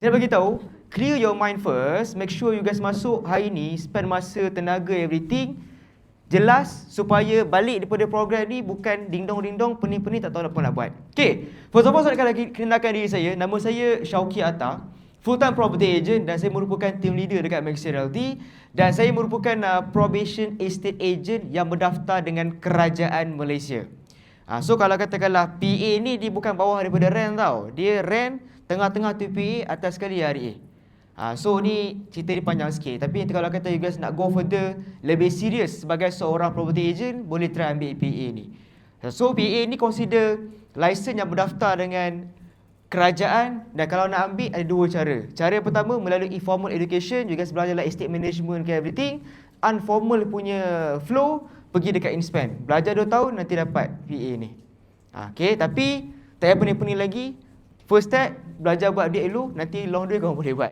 Saya bagi tahu, clear your mind first. Make sure you guys masuk hari ni, spend masa, tenaga, everything jelas supaya balik daripada program ni bukan ding-dong, pening-pening tak tahu apa nak buat. Okay, first of all saya nak kenalkan diri saya. Nama saya Syauqi Atta, full-time property agent dan saya merupakan team leader dekat Maxi Realty dan saya merupakan probation estate agent yang berdaftar dengan Kerajaan Malaysia. So kalau katakanlah PA ni dia bukan bawah daripada rent tau. Dia rent tengah-tengah tu PA, atas sekali RA. So ni cerita dia panjang sikit. Tapi kalau kata you guys nak go further, lebih serius sebagai seorang property agent, boleh try ambil PA ni. So PA ni consider license yang berdaftar dengan kerajaan, dan kalau nak ambil ada dua cara. Cara pertama melalui formal education, you guys belajar like estate management ke everything. Unformal punya flow, pergi dekat Inspan. Belajar 2 tahun nanti dapat PA ni. Okay, tapi tak payah pening-pening lagi. First step, belajar buat update dulu, nanti long day korang boleh buat.